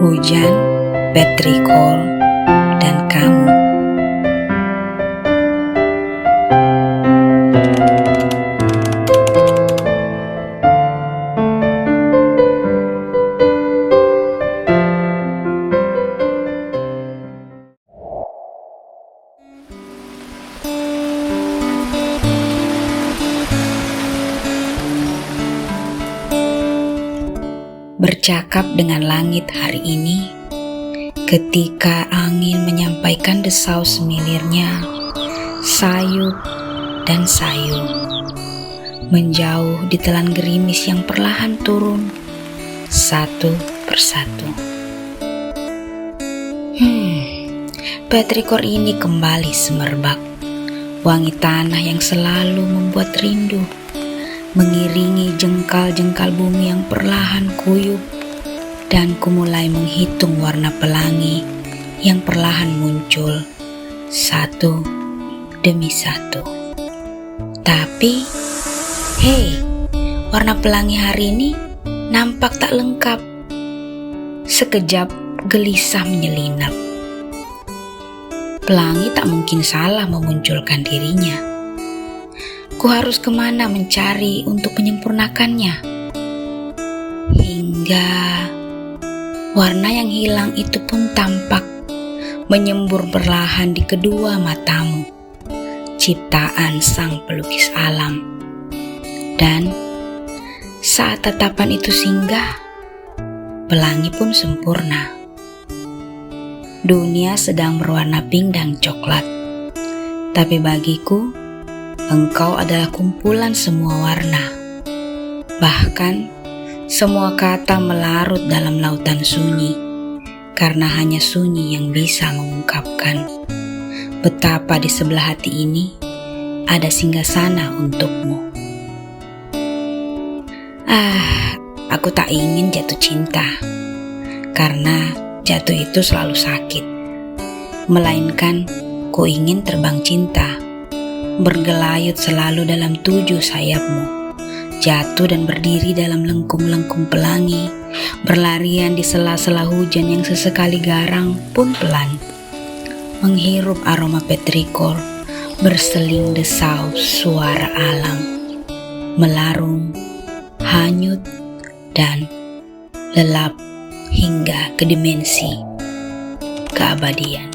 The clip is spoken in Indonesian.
Hujan, petrikol, dan kamu. Bercakap dengan langit hari ini, ketika angin menyampaikan desau semilirnya, sayup dan sayu, menjauh di telan gerimis yang perlahan turun, satu persatu. Petrikor ini kembali semerbak, wangi tanah yang selalu membuat rindu, mengiringi jengkal-jengkal bumi yang perlahan kuyup, dan ku mulai menghitung warna pelangi yang perlahan muncul satu demi satu. Tapi, hei, warna pelangi hari ini nampak tak lengkap. Sekejap gelisah menyelinap. Pelangi tak mungkin salah memunculkan dirinya. Ku harus kemana mencari untuk menyempurnakannya? Hingga warna yang hilang itu pun tampak menyembur perlahan di kedua matamu, ciptaan sang pelukis alam. Dan saat tatapan itu singgah, pelangi pun sempurna. Dunia sedang berwarna pink dan coklat, tapi bagiku, engkau adalah kumpulan semua warna. Bahkan, semua kata melarut dalam lautan sunyi, karena hanya sunyi yang bisa mengungkapkan betapa di sebelah hati ini ada singgasana untukmu. Aku tak ingin jatuh cinta, karena jatuh itu selalu sakit. Melainkan, ku ingin terbang cinta, bergelayut selalu dalam 7 sayapmu, jatuh dan berdiri dalam lengkung-lengkung pelangi, berlarian di sela-sela hujan yang sesekali garang pun pelan, menghirup aroma petrikor, berseling desau suara alam, melarung, hanyut, dan lelap hingga ke dimensi keabadian.